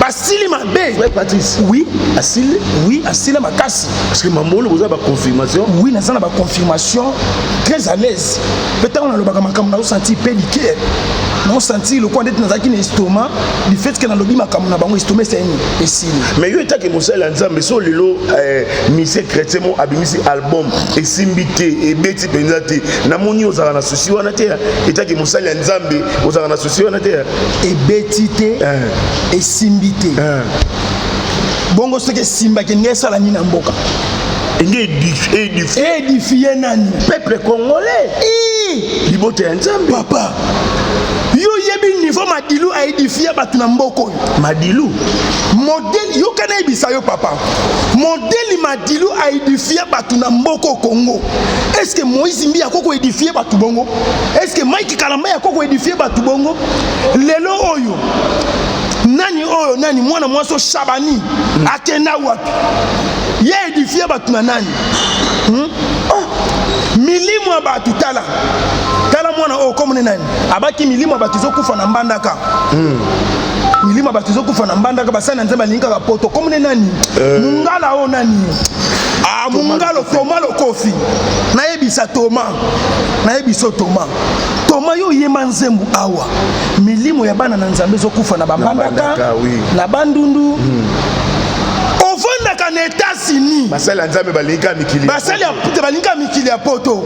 basili mabe ouais Patrice oui asile makasi parce que mamolo vous avez confirmation oui na ça na ba confirmation très à l'aise peut-être on a le bakamakamna au senti pédicaire non senti le coin d'être dans un estomac du fait que na lobby makamna bango estomac c'est un esili mais yo etaki mosala nzambe so lelo musicien chrétien mo abimisi album esimbité et beti penzati na moni ozaka na souci wana te etaki mosala nzambe ozaka na souci wana te et betité et simbité bongo ce que simba ke ngesa la ni na mboka édifier nani peuple congolais libote ya nzambe papa yo yebi niveau madilu a édifier batu na mboko madilu modèle yo kana ebisa yo papa modèle madilu a édifier batu na mboko Congo est-ce que Moïse Mbi akoko édifier batu bongo est-ce que Mike Kalamba akoko édifier batu bongo lelo oyo nani mwana mwaso Shabani akenda wapi ye édifier batu na nani milimu ya batu tala mwana o komune nani abaki milimu ya batu zokufa na mbandaka milima batizo kufa na mbandaka basana nzamba linka ka poto komune nani mungala o nani mungalo Toma Lokofi na yebisa Toma yo yema nzembu awa milimo ya bana na nzambe zo kufa na bambandaka na bandundu ovanda na États-Unis basala nzambe balinga mikili ya poto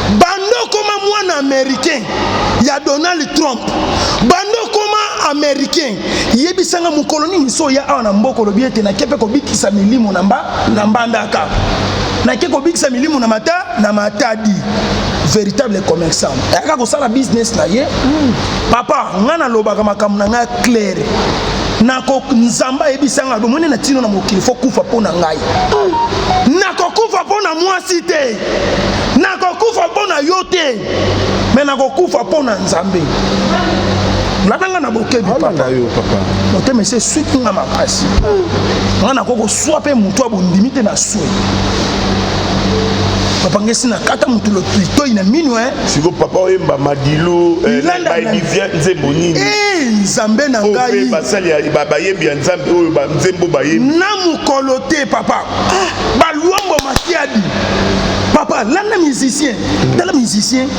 bando koma mwana américain ya Donald Trump bando koma américain yebisanga mukoloni miso ya awa na mboko lobiete na kepe ko bikisa milimo na mbandaka na keko bikisa milimo na matadi véritable commerçant aka ko sala business na ye papa ngana lobaka makamu na nga clair nako nzamba ebisanga do mone na tino na mokili fo kufa pona ngai nako kufa pona na mwasi te nakokufa mpo na yo te me nakokufa mpo na Nzambe ladanga na bokebi papa motema ese swiki nga makasi nga nakokoswa mpe motu abondimi te na swe papa ngesi na kata mutu litoi na minwe siko papa oyemba madilu baedifia nzembo nini Nzambe na ngai basali bayembi ya Nzambe oyo nzembo bayembi na mukolo te papa baluambo matiadi papa landa musicien tala musicien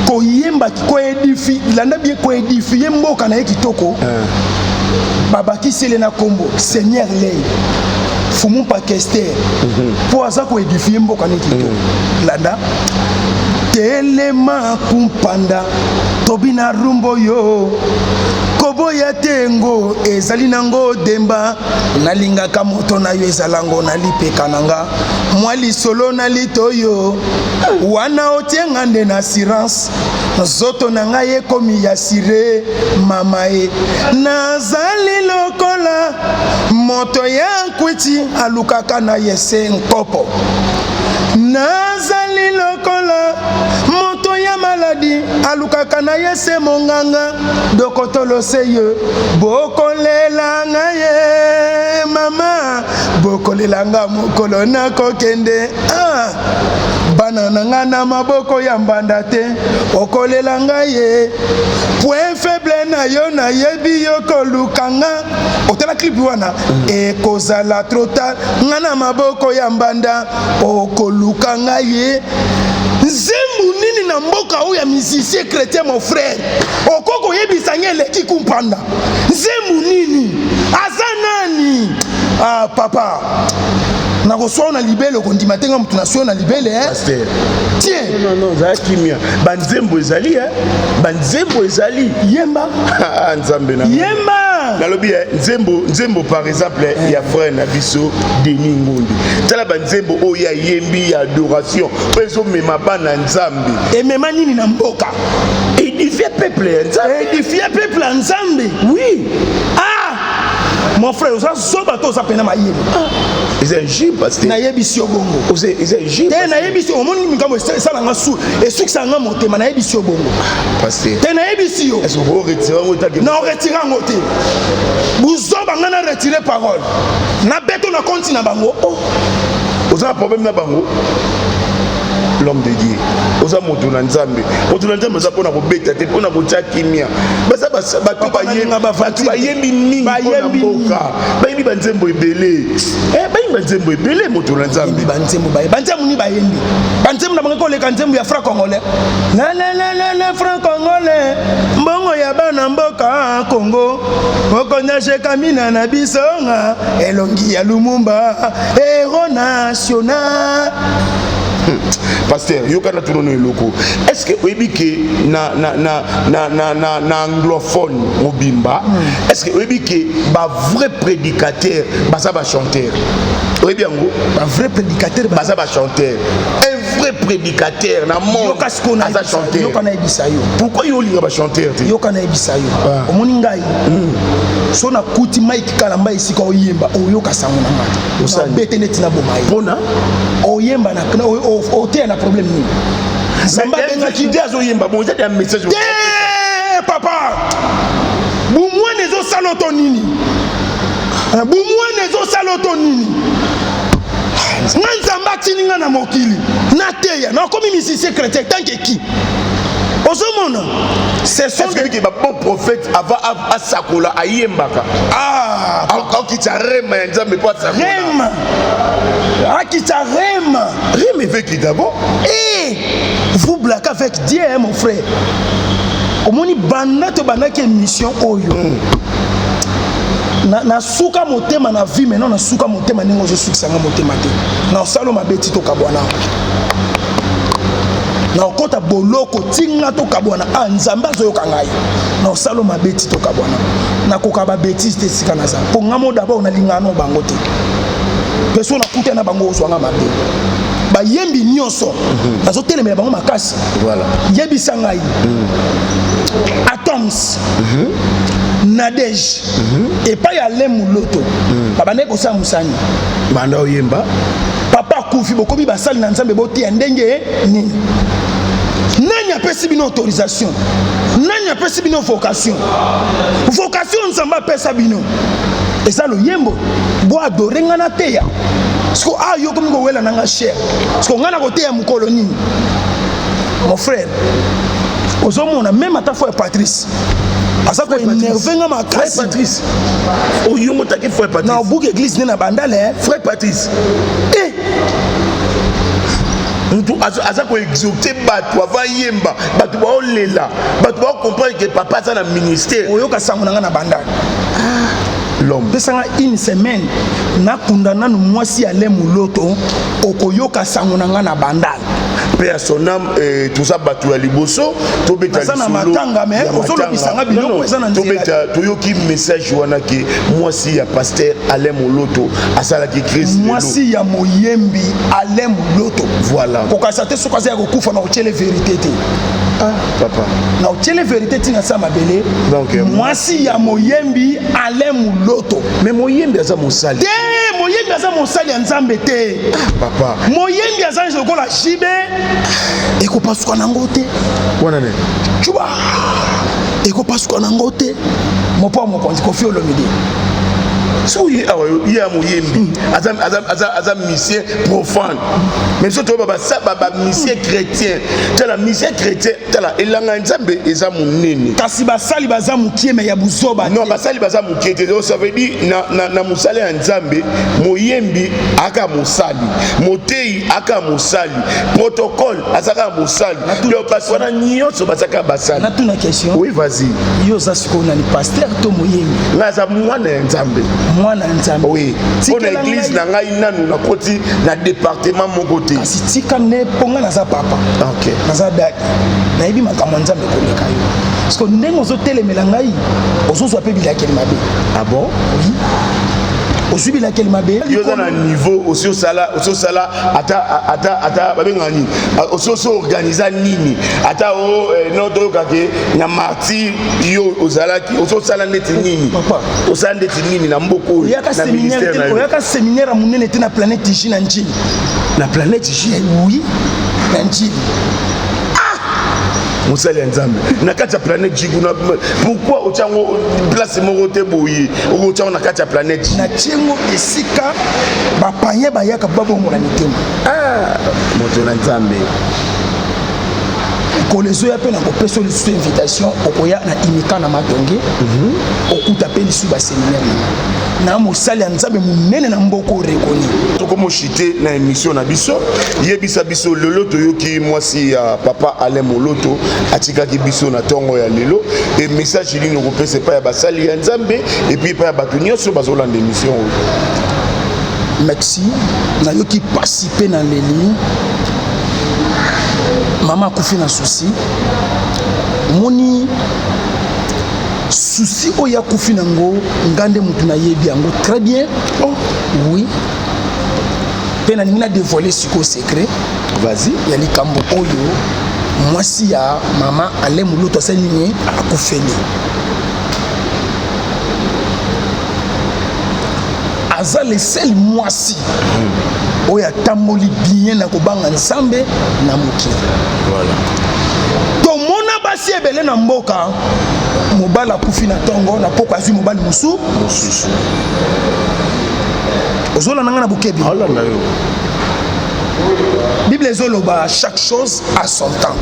koyemba koedifi landa bien koedifie mboka na ye kitoko babakisele na kombo Seigneur Lei fumu pa kester po aza koedifie mboka na ye kitoko landa telema kumpanda tobina rumbo yo koboya tengo ezali nango demba nalingaka moto na yo ezalango nalipeka nanga mwa lisolo na litoyo wana otienga nde na assurance nzoto na ngai ekomi ya sire mama e nazali lokola moto ya nkwiti alukaka na yese nkopo nazali lokola moto ya maladi alukaka na yese monganga dokotolo seye bokolela ngaye mama bokolela nga mokolo na kokende bana nanga na maboko ya mbanda te okolela ngaye point faible na yo na yebi yo kolukanga otala clip wana ekozala trota nga na maboko ya mbanda okoluka ngaye nzembu nini na mboka oyo ya musicien chrétien mon frère okoko yebisa nye leki kumpanda nzembu nini aza nani papa nakoswa na libele okondima tenga mutu na swa na libele tiens non za kimia banzembo ezali banzembo ezali yemba Nzambe na yemba nalobi nzembo par exemple ya frère na biso Denis Ngundu tala banzembo oyo ya yembi ya adoration pezo mema bana Nzambe emema nini na mboka édifier peuple ya Nzambe édifier peuple ya Nzambe oui mon frère oza zoba to oza pena mayele c'est un jus pasteur na yebisi obongo c'est un jus te na yebisi omoni mikambo esala nga su esukisa nga motema na yebisi obongo pasteur te na yebisi yo est-ce que retirer ngo ta na retira ngo te buzoba nga na retirer parole na beto na konti na bango oza un problème na bango l'homme de Dieu oza moto na Nzambe za pona kobeta te pona kotia kimia basa bato bayembi mingi bayembi mboka bayembi banzembo ebele bayembi banzembo ebele moto na Nzambe banzembo ni bayembi banzembo na bango koleka nzembo ya franc congolais la franc congolais mbongo ya bana mboka Congo okonyache kamina na bisonga elongi ya Lumumba héros national. Pasteur, yokana tunono eloko. Est-ce que oyebi ke na anglophone mobimba, est-ce que oyebi ke ba vrai prédicateur basa ba chanteur. Oyebi yango ba vrai prédicateur basa ba chanteur. Un vrai prédicateur na monde asa chanteur. Yokana ebisa yo. Pourquoi yo linga ba chanteur te? Yokana ebisa yo. Omoni ngai. So na kuti Mike Kalamba isika oyemba oyoka sango na ngata. Osa bete neti na bomai. Bona oyemba na ote na problème ni Zamba benga kidia zo yemba bon ça un message papa bumwane zo saloto nini bumwane zo saloto nini nzamba tininga na mokili na teya na komi musicien chrétien tant que qui osomona c'est son que ba bon prophète avant à sakola ayembaka akita rema ya Nzambe po sakola rema akita rema fait qui d'abord vous blaguez avec Dieu mon frère omoni banda to banda ke mission oyo na suka motema na vie maintenant na suka motema ningo je sukisa nga motema te na salo mabeti to kabwana na okota boloko tinga to kabwana Nzambe azoyoka ngai na salo mabeti to kabwana na kokaba bêtise te sika na za po ngamo d'abord na lingano bango te peso na kuta na bango ozwanga mabe bayembi nyonso azotelemela bango makasi voilà yebisa ngai atoms Nadège et pas ya lemu loto baba ndeko sa musani banda oyemba papa kufi bokomi basali na nzambe boti ndenge nini nani apesi bino autorisation nani apesi bino vocation nzamba apesa bino eza loyembo bo adore nga na teya siko yo komi kowela nanga cher siko nga na koteya mokolo nini mon frère ozomona même ata fois Patrice asa ko énervé nga makasi Patrice oyo motaki frère Patrice na obuki église ne na bandale frère Patrice mutu aza ko exaucer bato avant yemba bato ba olela bato ba comprendre que papa aza na ministère oyoka sango na bandale l'homme pesanga une semaine na kundana no mwasi ale muloto okoyoka sango na bandale paix à son âme tout ça bato ya liboso to beta lisolo matanga mais ozolo bisanga biloko eza na nzela to beta to yoki message wana ke mwasi ya pasteur ale muloto asala ki Christ mwasi ya moyembi ale muloto voilà kokasa te sokaza ya kokufa na ochele vérité te papa na ochele vérité tina sa mabele donc mwasi ya moyembi ale muloto mais moyembi aza mosali te moyembi aza mosali ya nzambe te papa moyembi aza lokola jibe ekopasuka nango te wana ne cuba ekopasuka nango te mopo mokonzi Kofi Olomide so ye awa ye amoyembi aza mission profane mais so to baba mission chrétien tala mission chrétien tala elanga nzambe eza monene kasi basali baza mukie me ya buzoba non basali baza mukie te ça veut dire na musali ya nzambe moyembi aka musali motei aka musali protocole azaka musali yo parce wana nyonso basaka basali na tuna question oui vas-y yo za sikona ni pasteur to moyembi ngaza mwana ya nzambe mwana nzambe oui on église na ngai nanu na koti na département moko te kasi tika ne ponga na za papa OK na za dadi na yebi makambo nzambe koleka yo parce que ndenge ozotelemela ngai ozozwa pe bilakeli mabe ah bon oui ozwi bilakeli mabe yo za na niveau aussi osala ata babenga nini aussi organiser nini ata no toyoka ke na martyr yo ozalaki osala neti nini osala neti nini na mboko oyo na ministère na yo oyaka séminaire ya monene te na planète J na njili na planète J oui na njili mosali ya nzambe na kati ya planète J kuna pourquoi otiango place moko te boye otiango na kati ya planète J na tiengo esika bapanye bayaka babongola mitema moto na nzambe kolezo ya pe na kopesa lisusu invitation okoya na imika na matonge okuta pe lisusu baséminaire na mosali ya nzambe monene na mboko rekoni tokomoshite na émission na biso yebisa biso lelo toyoki mwasi ya papa Alain Moloto atikaki biso na tongo ya lelo et message lino kopesa pa ya basali ya nzambe et puis pa ya bato nyonso bazolanda émission merci na yoki participer na leli mama akufi na souci moni souci oya akufi nango ngande mutu na yebi yango très bien oui pe na ningina dévoiler siko secret vas-y ya likambo oyo mwasi ya mama Alain Moloto asali nini akufeli aza le seul mwasi oyo atamboli bien na kobanga nzambe na mokili voilà tomona basi ebele na mboka mobali akufi na tongo na poko azwi mobali mosusu ozolanda nga na bokebi olanda yo bible ezoloba chaque chose à son temps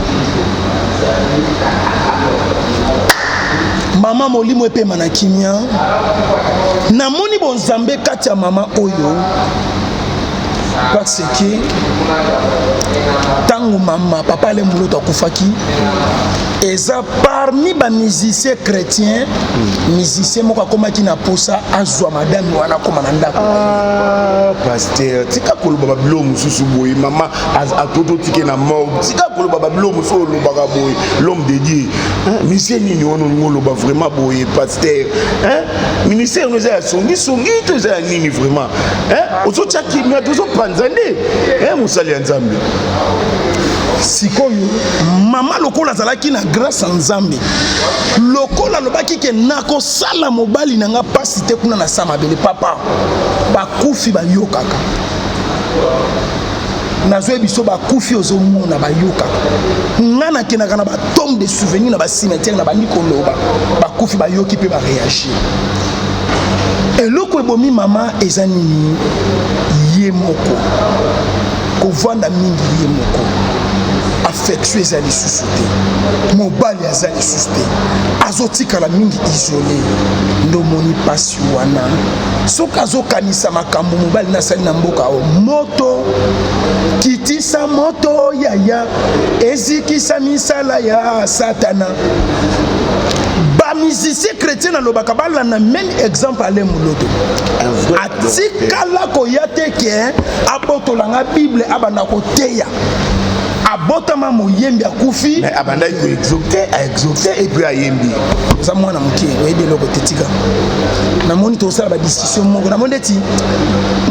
mama molimo epema na kimia namoni bonzambe kati ya mama oyo parce que tango mama papa Alain Moloto akufaki eza parmi ba musiciens chrétiens musicien moko akomaki na posa azwa madame wana koma na ndako pasteur tika koloba babilo mosusu boye mama atoto tike na mort tika koloba babilo mosusu olobaka boye l'homme de Dieu musicien nini wana oloba vraiment boye pasteur ministère nous a songi to za nini vraiment ozotia kimia tozopanza nde mosali ya nzambe sikoyo mama lokola azalaki na grâce en Nzambe lokola alobaki ke nakosala mobali na nga pasi te kuna na sa mabele papa bakufi bayokaka nazoye biso bakufi ozomona bayokaka nga nakendaka na batombe de souvenir na bacimetière na bandi koloba bakufi bayoki mpe baréagir eloko ebomi mama eza nini ye moko kovanda mingi ye moko affection eza lisusu te mobali aza lisusu te azotikala mingi isolé ndomoni pasi wana soki azokanisa makambo mobali nasali na mboka o moto kitisa moto yaya ezikisa misala ya satana bamusicien chrétien alobaka balanda même exemple ale moloto atikala koya te ke abotolanga bible abanda koteya abotama moyembi akufi mais abandaki koexaucte et puis ayembi eza mwana mokie oyebi eloko tetika namoni tosala badiscussion moko namoni eti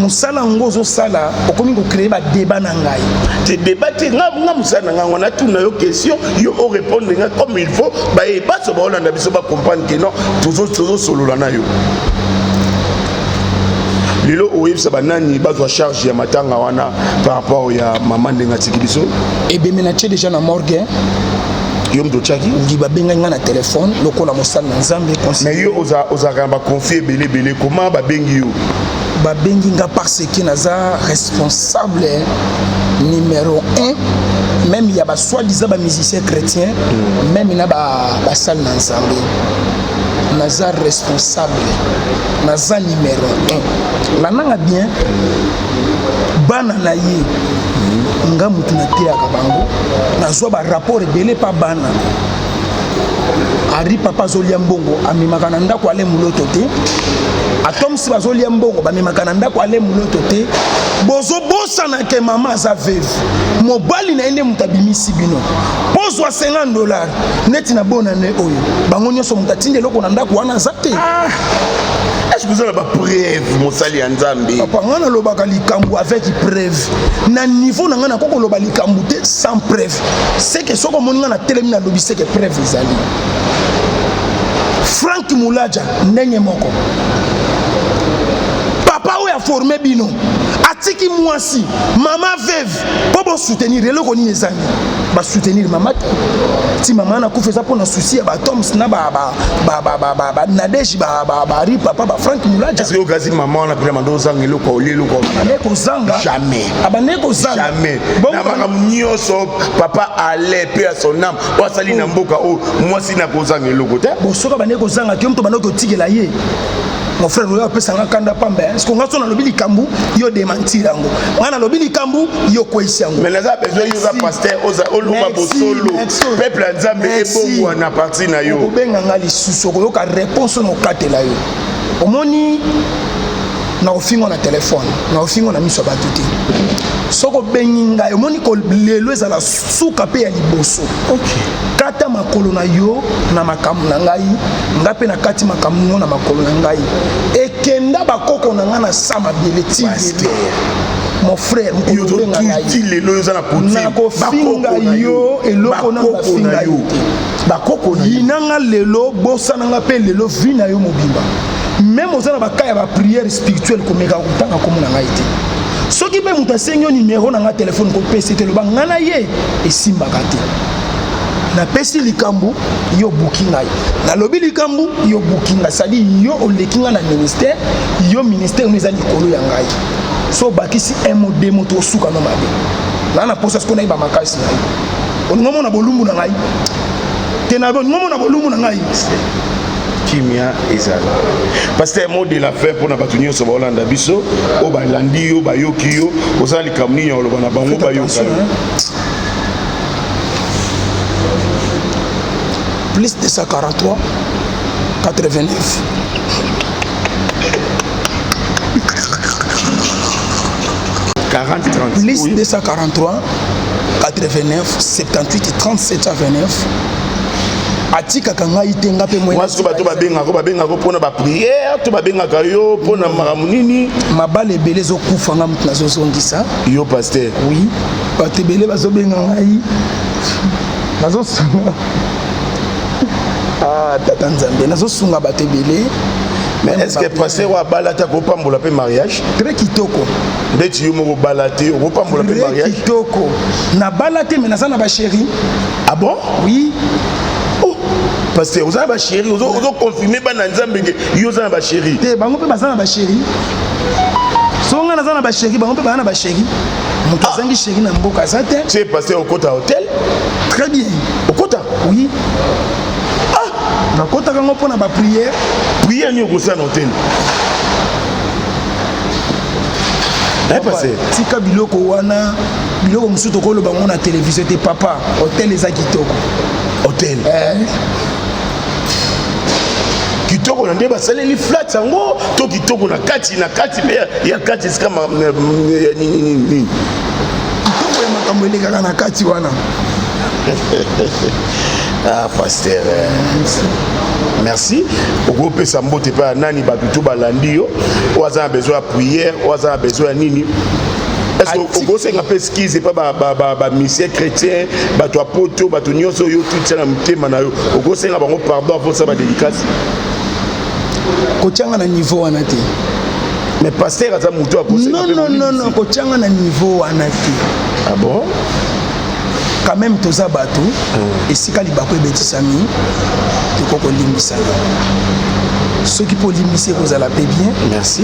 mosala yango ozosala okomi kocreye badeba na ngai te débat te nga mosala na ngai wana tuna yo question yo orépondre nga comme il faut baso baolanda biso bacomprendre ke non tozosolola na yo lelo oyebisa banani bazwa charge ya matanga wana par rapport ya mama ndenga tiki biso ebemi na tie déjà na morgue yo mto chaki ngi babenga nga na téléphone lokola mosala na Nzambe mais yo ozaka ba confier belé comment babengi yo babengi nga parce que naza responsable numéro 1 même il y a soi-disant musicien chrétien même na salle na Nzambe naza responsable naza numéro 1 la nanga bien bana na ye nga mutu na teyaka bango nazwa ba rapport ebele pa bana ari papa zolia mbongo amemaka na ndako ale muloto te atomsi bazolia mbongo bamemaka na ndako ale muloto te bozobosana ke mama aza veve mobali na ende mutu abimisi bino pozwa $50 neti na bonane oyo bango nyonso mutu atindi eloko na ndako wana aza te est-ce que vous avez une preuve mosali ya Nzambe papa nga nalobaka likambo avec preuve na niveau na nga nakoko loba likambo te sans preuve c'est que soko moni nga na telemi na lobi c'est que preuve ezali Frank Mulaja ndenge moko papa oyo aforme bino atiki mwasi mama veve po bosoutenir eloko nini ezali basoutenir mama ti mama nakufa eza mpona souci ya batoms na nadeji bari papa Frank Mulaja est-ce que okazi mama wana mpena mando ozanga eloko olie eloko abandeki kozanga abandeki kozanga jamais na makambo nyonso papa ale mpe ya son âme oasali na mboka oyo mwasi na kozanga eloko te bosoki abandeki kozanga kio moto bandeki otikela ye mon frère oyo apesanga kanda pamba parce que nga so nalobi likambu yo démentir yango nga nalobi likambu yo kweyisa yango mais naza besoin yo za pasteur oloba bosolo peuple ya Nzambe ebongwa na parti na yo obenga nga lisusu okoyoka réponse na okatela yo omoni na ofingo na telefone na ofingo na miso ya bato te soki obengi ngai omoni lelo ezala suka mpe ya liboso kata makolo na yo na makambo na ngai nga mpe na kati makambo na makolo na ngai ekenda bakoko na ngai na sa mabele tilele mon frère mokobenga ngai nakofinga yo eloko na bafinga yo bakoko yinanga lelo bosananga mpe lelo vi na yo mobimba même oza na baka ya baprière spirituelle komeka kotanga komo na ngai te soki mpe moto asengi yo nimero na nga telefone kopesa te loba nga na ye esimbaka te napesi likambo yo buki ngai nalobi likambo yo buki ngai sadi yo oleki nga na ministère yo ministère oyo eza likolo ya ngai so obakisi emo demo to osuka no mabe na na posa siko nayiba makasi na yo olingo mona bolumbu na ngai te na olingo mona bolumbu na ngai kimia ezali pasteur mot de la fin mpona bato nyonso baolanda biso oyo balandi yo bayoki yo ozala likambo nini ya koloba na bango bayoka yo plus de 143 89 40-30 plus de 143 89 78 37 29 atikaka ngai te nga mpe moi soki bato babengako mpona bapriere to babengaka yo mpona makambo nini mabala ebele ezokufa nga moto nazozongisa yo paster oui bato ebele bazobenga ngai nazosunga tata nzambe nazosunga bato ebele. Mais est-ce que passer wa balata ko pambola pe mariage très kitoko ndeti yo moko balate ko pambola pe mariage kitoko na balate mais naza na ba chéri. Ah bon? Oui. Oh pasteur vous avez ba chéri vous confirmer ba na nzambe ke yo za na ba chéri te bango pe baza na ba chéri songa naza na ba chéri bango pe baza na ba chéri moto azangi chéri na mboka za te. Tu es passé au Kota Hotel? Très bien. Au Kota? Oui. nakota kango mpona bapriere priere nini okosa na hotel tika biloko wana biloko mosusu tokoloba ngo na televizio te papa hotel eza kitoko hotel kitoko na nde basaleli flat yango to kitoko na kati mpe ya kati esika nini kitoko ya makambo elekaka na kati wana. Ah, pasteur, merci. Au groupe Sambote pa nani babutu balandi yo. Oza besoin de prière, oza besoin nini. Est-ce que vous avez un skiz pas ba mission chrétien, ba toi poto, ba to nyonso yo tout ça na mtema na yo. Vous avez un pardon pour ça ba dédicace. Kotianga na niveau wana te. Mais pasteur aza muto a posé. Non, kotianga na niveau wana te. Ah bon? Quand même toza bato esika libako ebetisami tokoko limbisana soki po limbisi ekozala pe bien merci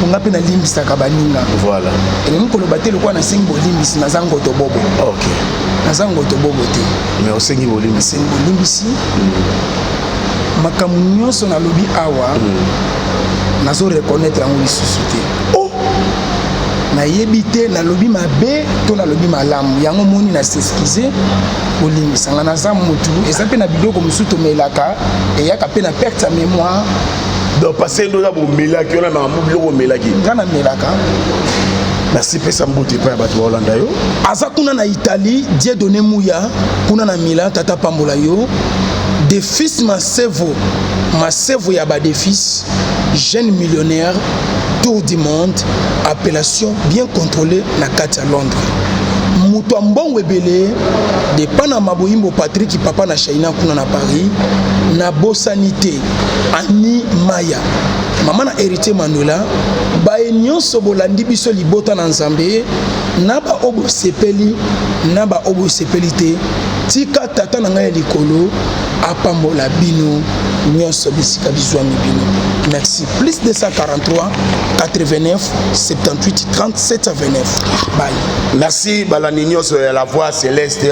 ponga mpe nalimbisaka baninga voilà elingi koloba te lokola nasengi bolimbisi naza ngoto bobo ok naza ngoto bobo te mais osengi bolimbisi makambo nyonso nalobi awa nazo reconnaître yango lisusu te nayebi te nalobi mabe to nalobi malamu yango moni na s'excuser olimbisanga naza mutu eza mpe na biloko mosusu tomelaka eyaka mpe na perte ya mémoire donc passer ndoza bomelaki ona na biloko omelaki nga namelaka. merci pesa mbote epai ya bato baolanda yo aza kuna na Italie Dieudonné Mouya kuna na Milan tata pambola yo de fils masevo ya ba de fils jeune millionnaire tour du monde appellation bien contrôlée na kati ya Londres mutu mbongo ebele de pana maboyimbo Patrick papa na China kuna na Paris na bosanité Ani Maya mama na héritier Manuela bae nyonso bolandi biso libota na Nzambe na ba obo sepeli te tika tata na ngai likolo apambola bino nyonso bisika bizwami bino. Merci. Plus de 143 89 78 37 29. Bye. Merci balani nyonso ya la voix céleste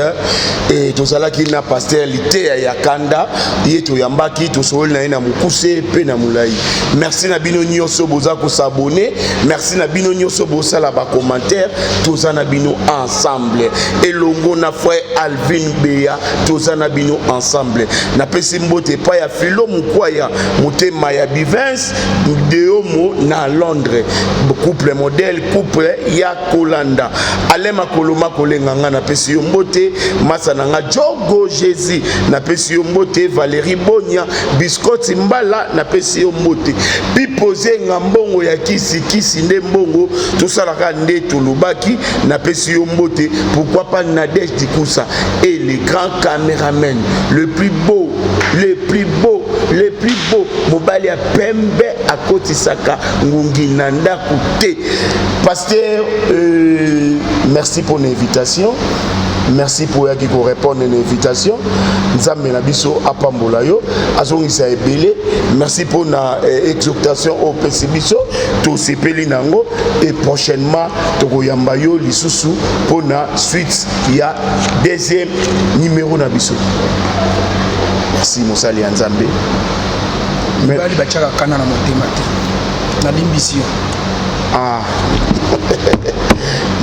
et tozalaki na pasteur Lité ya Kanda yeto yambaki tosoli na ina mukuse pe na mulai. Merci na bino nyonso boza ko s'abonner. Merci na bino nyonso boza la ba commentaire tozana bino ensemble. Elongo na frère Alvin Beya tozana bino ensemble. Na pesi mbote pa ya filo mukwaya mutema ya Bivens Deomo na Londres. Couple modèle couple ya Kolanda. Alema koloma kolenganga na pesi yo mbote masananga Jogo Jésus na pesi yo mbote Valérie Bonya Biscotti Mbala na pesi yo mbote Pipoze ngambongo ya kisi nde mbongo tosalaka nde tolobaki na pesi yo mbote pourquoi pas Nadège Dikoussa et les grands caméramens le plus beau mobali ya pembe akotisaka ngungi nanda kute. Pasteur merci pour l'invitation. Merci pour yaki ko répondre à l'invitation. Nzambe na biso apambola yo azongisa ebele. Merci pour na exhortation au pesibiso to sepeli nango et prochainement to koyamba yo lisusu pour na suite ya deuxième numéro na biso. Merci Mosali Nzambe. Bali bachaka kana na motema te. Na limbisio. Ah.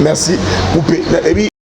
Merci. Coupé.